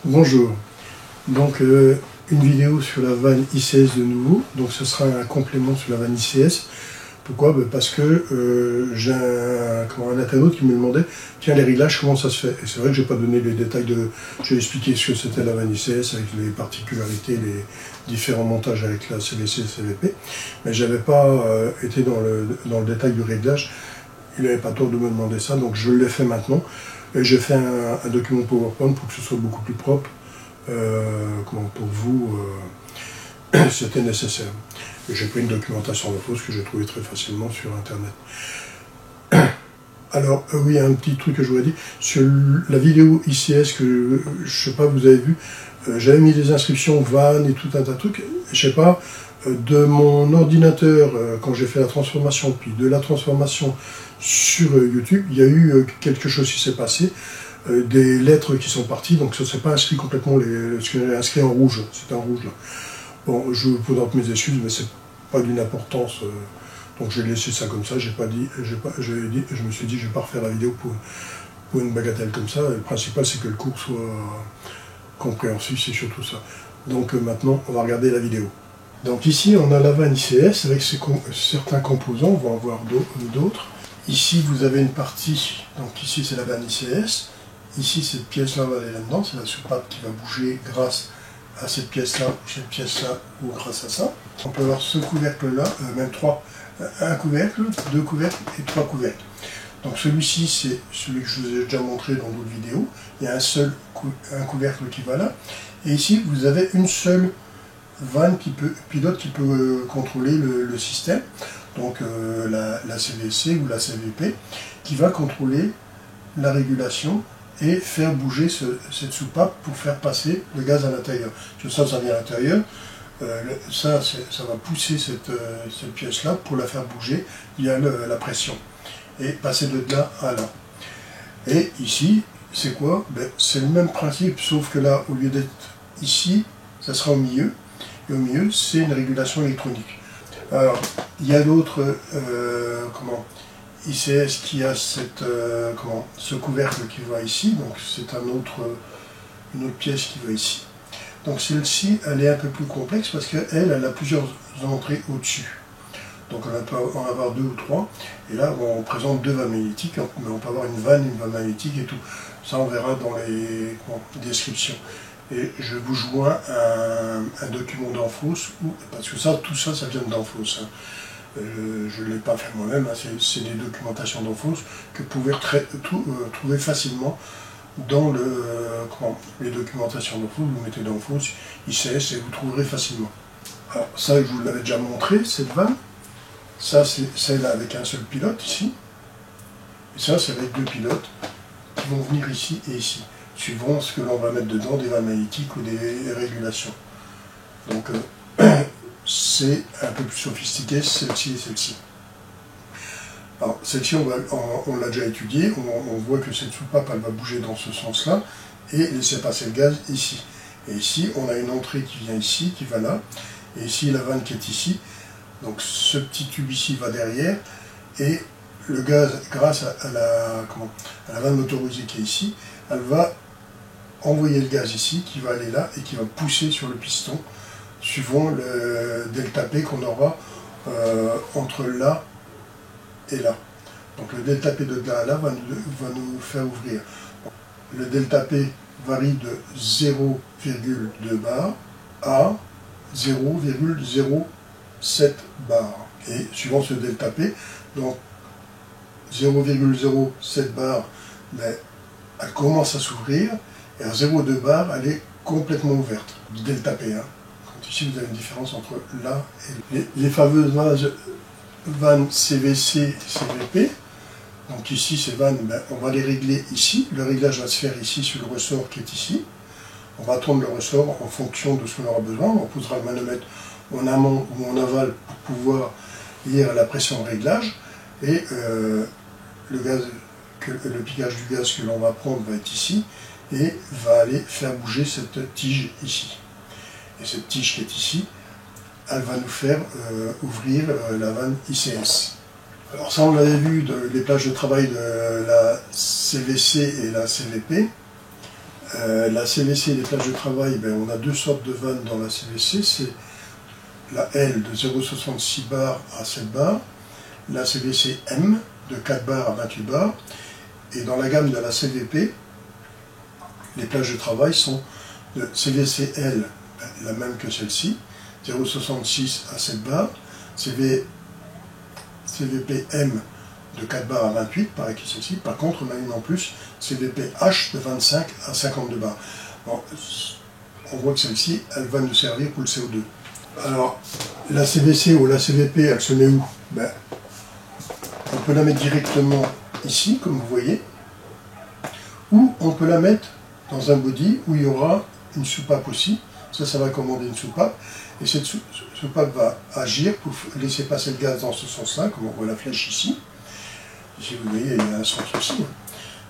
Bonjour, donc une vidéo sur la vanne ICS de nouveau, donc ce sera un complément sur la vanne ICS. Pourquoi? Parce que j'ai un internaute qui me demandait, tiens les réglages comment ça se fait? Et c'est vrai que j'ai pas donné les détails de... J'ai expliqué ce que c'était la vanne ICS avec les particularités, les différents montages avec la CVC et CVP, mais j'avais pas été dans le détail du réglage. Il n'avait pas tort de me demander ça, donc je l'ai fait maintenant. Et j'ai fait un document PowerPoint pour que ce soit beaucoup plus propre. Pour vous, c'était nécessaire. J'ai pris une documentation d'infos que j'ai trouvé très facilement sur Internet. Alors, oui, un petit truc que je voulais dire. Sur la vidéo ICS que je sais pas, vous avez vu, j'avais mis des inscriptions VAN et tout un tas de trucs. Je sais pas, de mon ordinateur, quand j'ai fait la transformation, puis de la transformation sur YouTube, il y a eu quelque chose qui s'est passé, des lettres qui sont parties, donc ça ne s'est pas inscrit complètement, ce que j'ai inscrit en rouge, c'était en rouge là. Bon, je vous présente mes excuses, mais c'est pas d'une importance, donc j'ai laissé ça comme ça, je me suis dit je vais pas refaire la vidéo pour une bagatelle comme ça, le principal c'est que le cours soit compréhensif, c'est surtout ça. Donc maintenant, on va regarder la vidéo. Donc ici, on a la vanne ICS avec certains composants, on va en voir d'autres. Ici, vous avez une partie, donc ici c'est la vanne ICS. Ici, cette pièce-là va aller là-dedans, c'est la soupape qui va bouger grâce à cette pièce-là ou grâce à ça. On peut avoir ce couvercle-là, même trois, un couvercle, deux couvercles et trois couvercles. Donc celui-ci, c'est celui que je vous ai déjà montré dans d'autres vidéos. Il y a un couvercle qui va là. Et ici, vous avez une seule vanne pilote qui peut contrôler le système, donc la CVC ou la CVP, qui va contrôler la régulation et faire bouger cette soupape pour faire passer le gaz à l'intérieur. Ça vient à l'intérieur, ça va pousser cette pièce-là pour la faire bouger via la pression et passer de là à là. Et ici, c'est quoi? C'est le même principe, sauf que là, au lieu d'être ici, ça sera au milieu. Et au milieu, c'est une régulation électronique. Alors, il y a d'autres ICS qui a ce couvercle qui va ici, donc c'est une autre pièce qui va ici. Donc celle-ci, elle est un peu plus complexe parce qu'elle a plusieurs entrées au-dessus. Donc on peut en avoir deux ou trois, et là on présente deux vannes magnétiques, mais on peut avoir une vanne magnétique et tout. Ça on verra dans les descriptions. Et je vous joins un document d'Enfos, parce que tout ça vient d'Enfos. Hein. Je ne l'ai pas fait moi-même, hein, c'est des documentations d'Enfos que vous pouvez trouver facilement dans les documentations d'Enfos. Vous mettez d'Enfos, ICS, et vous trouverez facilement. Alors ça, je vous l'avais déjà montré, cette vanne. Ça, c'est celle avec un seul pilote, ici. Et ça, c'est avec deux pilotes qui vont venir ici et ici, suivant ce que l'on va mettre dedans, des vannes magnétiques ou des régulations. Donc c'est un peu plus sophistiqué, celle-ci et celle-ci. Alors celle-ci, on l'a déjà étudiée, on voit que cette soupape, elle va bouger dans ce sens-là, et laisser passer le gaz ici. Et ici, on a une entrée qui vient ici, qui va là, et ici la vanne qui est ici. Donc ce petit tube ici va derrière, et le gaz, grâce à la vanne motorisée qui est ici, elle va envoyer le gaz ici, qui va aller là, et qui va pousser sur le piston, suivant le delta P qu'on aura entre là et là. Donc le delta P de là à là va nous faire ouvrir. Le delta P varie de 0,2 bar à 0,07 bar. Et suivant ce delta P, donc 0,07 bar, elle commence à s'ouvrir, et à 0,2 bar, elle est complètement ouverte, delta P. Hein. Donc ici, vous avez une différence entre là et les fameuses vannes CVC et CVP. Donc ici, ces vannes, on va les régler ici. Le réglage va se faire ici sur le ressort qui est ici. On va tourner le ressort en fonction de ce qu'on aura besoin. On posera le manomètre en amont ou en aval pour pouvoir lire la pression de réglage. Et le piquage du gaz que l'on va prendre va être ici et va aller faire bouger cette tige ici. Et cette tige qui est ici, elle va nous faire ouvrir la vanne ICS. Alors ça, on l'avait vu, les plages de travail de la CVC et la CVP. La CVC des plages de travail, ben, on a deux sortes de vannes dans la CVC, c'est la L de 0,66 bar à 7 bars, la CVC M de 4 bars à 28 bars, et dans la gamme de la CVP, les plages de travail sont de CVC L, la même que celle-ci, 0,66 à 7 bars, CVP M de 4 bars à 28, pareil que celle-ci. Par contre, on a une en plus, CVP H de 25 à 52 bars. Bon, on voit que celle-ci, elle va nous servir pour le CO2. Alors, la CVC ou la CVP, elle se met où? Ben, on peut la mettre directement ici, comme vous voyez, ou on peut la mettre dans un body où il y aura une soupape aussi. Ça va commander une soupape, et cette soupape va agir pour laisser passer le gaz dans ce sens-là, comme on voit la flèche ici. Ici, vous voyez, il y a un sens aussi.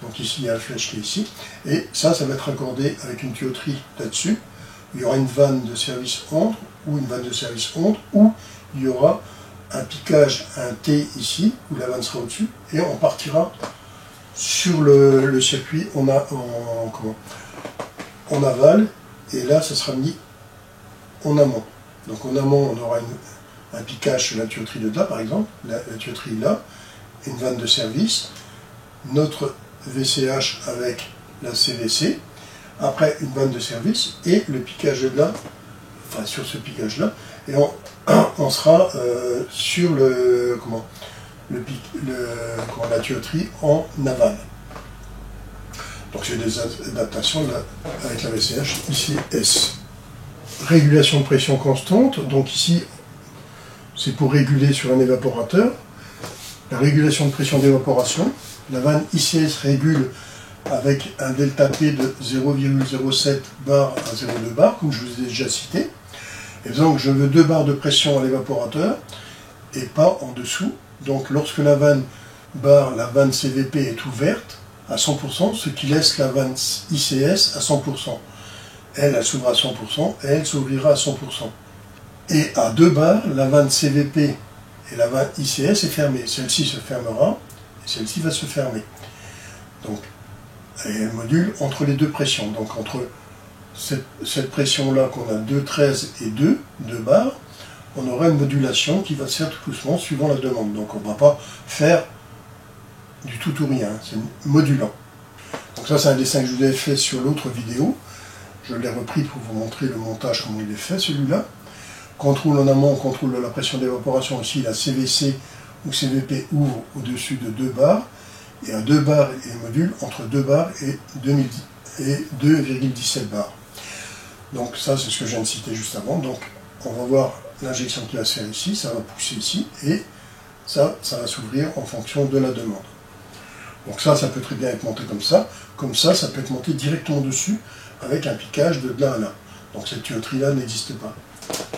Donc ici, il y a la flèche qui est ici. Et ça va être raccordé avec une tuyauterie là-dessus. Il y aura une vanne de service onde, ou une vanne de service onde, ou il y aura un piquage, un T ici, où la vanne sera au-dessus, et on partira sur le circuit en aval, et là, ça sera mis en amont. Donc en amont, on aura un piquage sur la tuyauterie de là, par exemple, la tuyauterie là, une vanne de service, notre VCH avec la CVC, après une vanne de service, et le piquage de là, enfin sur ce piquage là, et on sera sur la tuyauterie en aval. Donc c'est des adaptations là, avec la VCH, ici S. Régulation de pression constante, donc ici c'est pour réguler sur un évaporateur. La régulation de pression d'évaporation, la vanne ICS régule avec un delta P de 0,07 bar à 0,2 bar, comme je vous ai déjà cité. Et donc je veux 2 bars de pression à l'évaporateur et pas en dessous. Donc lorsque la vanne CVP est ouverte à 100%, ce qui laisse la vanne ICS à 100%. Elle s'ouvre à 100% et elle s'ouvrira à 100%. Et à 2 bars, la vanne CVP et la vanne ICS est fermée. Celle-ci se fermera et celle-ci va se fermer. Donc, elle module entre les deux pressions. Donc, entre cette pression-là qu'on a 2,13 et 2 bars, on aura une modulation qui va se faire tout doucement suivant la demande. Donc, on ne va pas faire du tout ou rien. C'est modulant. Donc, ça, c'est un dessin que je vous avais fait sur l'autre vidéo. Je l'ai repris pour vous montrer le montage, comment il est fait, celui-là. Contrôle en amont, contrôle de la pression d'évaporation. Ici, la CVC ou CVP ouvre au-dessus de 2 bars. Et à 2 bars, il module entre 2 bars et 2,17 bars. Donc ça, c'est ce que je viens de citer juste avant. Donc, on va voir l'injection qui va se faire ici. Ça va pousser ici. Et ça va s'ouvrir en fonction de la demande. Donc ça peut très bien être monté comme ça. Comme ça peut être monté directement dessus avec un piquage de là à là. Donc cette tuyauterie-là n'existe pas.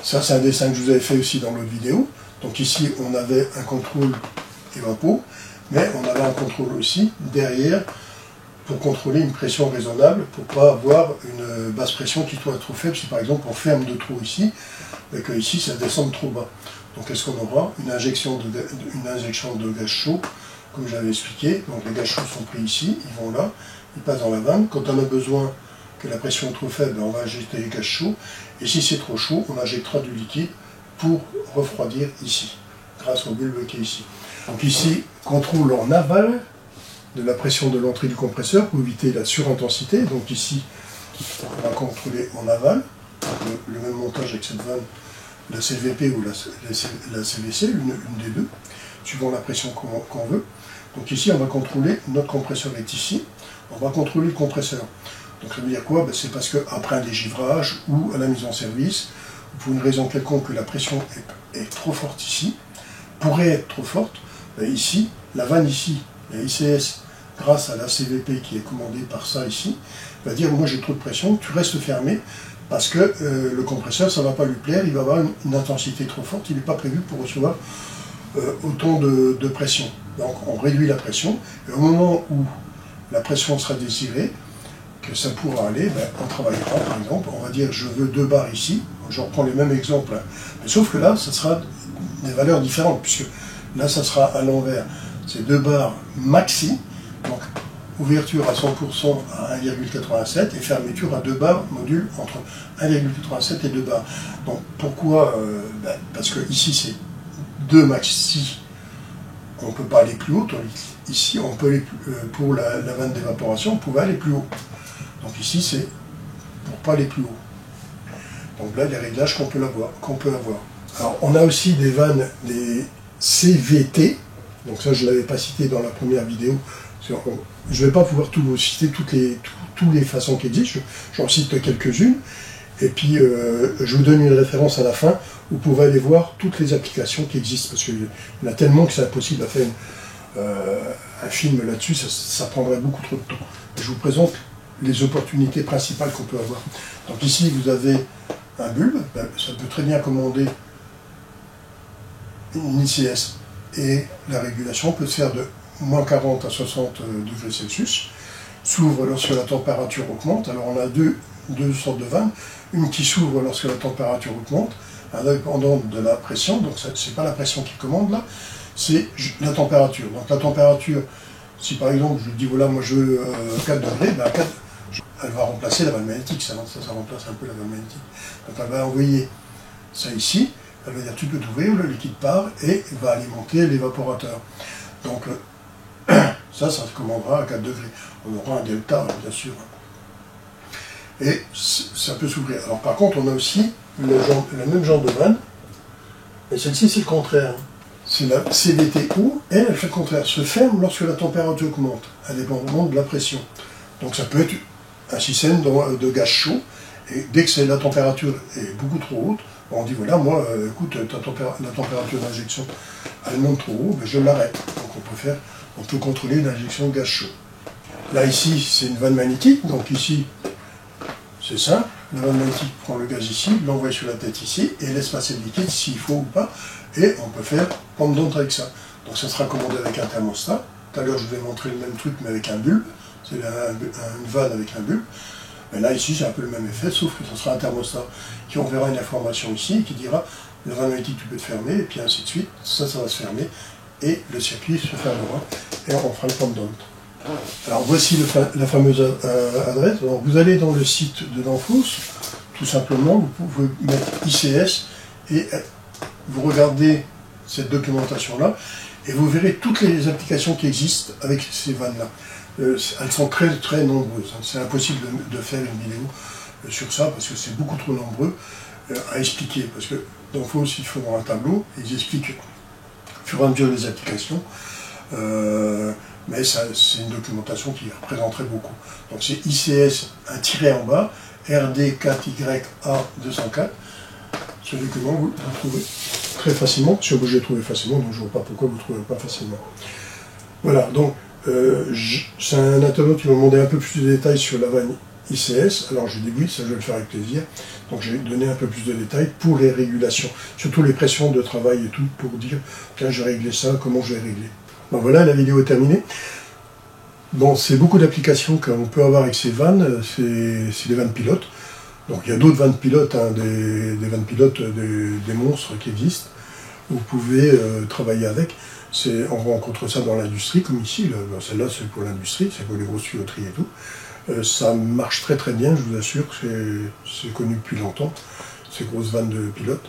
Ça, c'est un dessin que je vous avais fait aussi dans l'autre vidéo. Donc ici, on avait un contrôle évapo, mais on avait un contrôle aussi derrière pour contrôler une pression raisonnable, pour ne pas avoir une basse pression qui soit trop faible. Si par exemple on ferme de trop ici, et que ici ça descend trop bas. Donc est-ce qu'on aura une injection de gaz chaud, comme j'avais expliqué. Donc les gaz chauds sont pris ici, ils vont là, ils passent dans la vanne. Quand on a besoin que la pression est trop faible, on va injecter les gaz chauds. Et si c'est trop chaud, on injectera du liquide pour refroidir ici, grâce au bulbe qui est ici. Donc ici, contrôle en aval de la pression de l'entrée du compresseur pour éviter la surintensité. Donc ici, on va contrôler en aval, le même montage avec cette vanne, la CVP ou la CVC, une des deux, suivant la pression qu'on veut. Donc ici, on va contrôler, notre compresseur est ici, on va contrôler le compresseur. Donc ça veut dire quoi? C'est parce qu'après un dégivrage ou à la mise en service, pour une raison quelconque que la pression est trop forte ici, pourrait être trop forte, ici, la vanne ici, la ICS, grâce à la CVP qui est commandée par ça ici, va dire moi j'ai trop de pression, tu restes fermé, parce que le compresseur ça ne va pas lui plaire, il va avoir une intensité trop forte, il n'est pas prévu pour recevoir autant de pression. Donc on réduit la pression, et au moment où la pression sera désirée, que ça pourra aller, on travaillera, par exemple, on va dire je veux 2 bars ici, je reprends les mêmes exemples, mais sauf que là, ça sera des valeurs différentes, puisque là, ça sera à l'envers, c'est 2 bars maxi, donc ouverture à 100% à 1,87 et fermeture à 2 bars, module entre 1,87 et 2 bars. Donc pourquoi parce que ici c'est 2 maxi, on ne peut pas aller plus haut. Ici, on peut aller pour la vanne d'évaporation, on pouvait aller plus haut. Donc ici, c'est pour pas aller plus haut. Donc là, les réglages qu'on peut avoir. Alors, on a aussi des vannes, des CVT. Donc ça, je ne l'avais pas cité dans la première vidéo. Je ne vais pas pouvoir tout vous citer toutes les façons qui existent. J'en cite quelques-unes. Et puis, je vous donne une référence à la fin. Vous pouvez aller voir toutes les applications qui existent. Parce qu'il y en a tellement que c'est impossible à faire un film là-dessus. Ça prendrait beaucoup trop de temps. Je vous présente les opportunités principales qu'on peut avoir. Donc ici, vous avez un bulbe. Ça peut très bien commander une ICS. Et la régulation peut se faire de moins 40 à 60 degrés Celsius. S'ouvre lorsque la température augmente. Alors on a deux sortes de vannes. Une qui s'ouvre lorsque la température augmente, indépendant de la pression. Donc ce n'est pas la pression qui commande là, c'est la température. Donc la température, si par exemple je dis voilà, moi je veux 4 degrés, ben 4, elle va remplacer la vanne magnétique, ça remplace un peu la vanne magnétique. Donc elle va envoyer ça ici, elle va dire tu peux t'ouvrir, le liquide part et va alimenter l'évaporateur. Donc ça se commandera à 4 degrés. On aura un delta, bien sûr. Et ça peut s'ouvrir. Alors par contre, on a aussi le même genre de vanne, mais celle-ci c'est le contraire. C'est la CVTO, elle fait le contraire, se ferme lorsque la température augmente, indépendamment de la pression. Donc ça peut être un système de gaz chaud, et dès que la température est beaucoup trop haute, on dit voilà, moi, écoute, la température d'injection, elle monte trop haut, mais je l'arrête. Donc on peut contrôler l'injection de gaz chaud. Là ici, c'est une vanne magnétique, donc ici, c'est simple, la vanne magnétique prend le gaz ici, l'envoie sur la tête ici, et laisse passer le liquide s'il faut ou pas, et on peut faire pendant avec ça. Donc ça sera commandé avec un thermostat. Tout à l'heure, je vous ai montré le même truc, mais avec un bulbe. C'est une vanne avec un bulbe. Mais là, ici, c'est un peu le même effet, sauf que ce sera un thermostat qui enverra une information ici, qui dira, la vanne magnétique, tu peux te fermer, et puis ainsi de suite. Ça va se fermer, et le circuit se fermera, et on fera le pendant. Alors voici la fameuse adresse. Alors, vous allez dans le site de Danfoss, tout simplement, vous pouvez mettre ICS et vous regardez cette documentation-là et vous verrez toutes les applications qui existent avec ces vannes-là. Elles sont très très nombreuses. C'est impossible de faire une vidéo sur ça parce que c'est beaucoup trop nombreux à expliquer. Parce que Danfoss, ils font un tableau, ils expliquent au fur et à mesure les applications. Mais c'est une documentation qui représenterait beaucoup. Donc c'est ICS, un tiret en bas, RD4YA204. Ce document, vous le trouvez très facilement. Si vous le trouvez facilement, donc je ne vois pas pourquoi vous ne le trouvez pas facilement. Voilà, donc c'est un internaute qui m'a demandé un peu plus de détails sur la vanne ICS. Alors je dis oui, ça je vais le faire avec plaisir. Donc j'ai donné un peu plus de détails pour les régulations, surtout les pressions de travail et tout, pour dire, tiens, j'ai réglé ça, comment je vais régler. Donc voilà, la vidéo est terminée. Bon, c'est beaucoup d'applications qu'on peut avoir avec ces vannes, c'est des vannes pilotes. Donc il y a d'autres vannes pilotes, hein, des vannes pilotes, des monstres qui existent. Vous pouvez travailler avec. On rencontre ça dans l'industrie, comme ici. Celle-là, c'est pour l'industrie, c'est pour les grosses tuyauteries et tout. Ça marche très très bien, je vous assure, c'est connu depuis longtemps, ces grosses vannes de pilotes.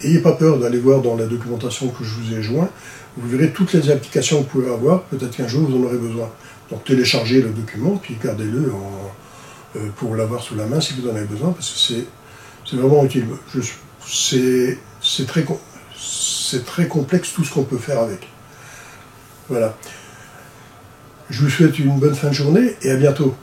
N'ayez pas peur d'aller voir dans la documentation que je vous ai joint. Vous verrez toutes les applications que vous pouvez avoir. Peut-être qu'un jour vous en aurez besoin. Donc téléchargez le document, puis gardez-le pour l'avoir sous la main si vous en avez besoin, parce que c'est vraiment utile. C'est très complexe tout ce qu'on peut faire avec. Voilà. Je vous souhaite une bonne fin de journée et à bientôt.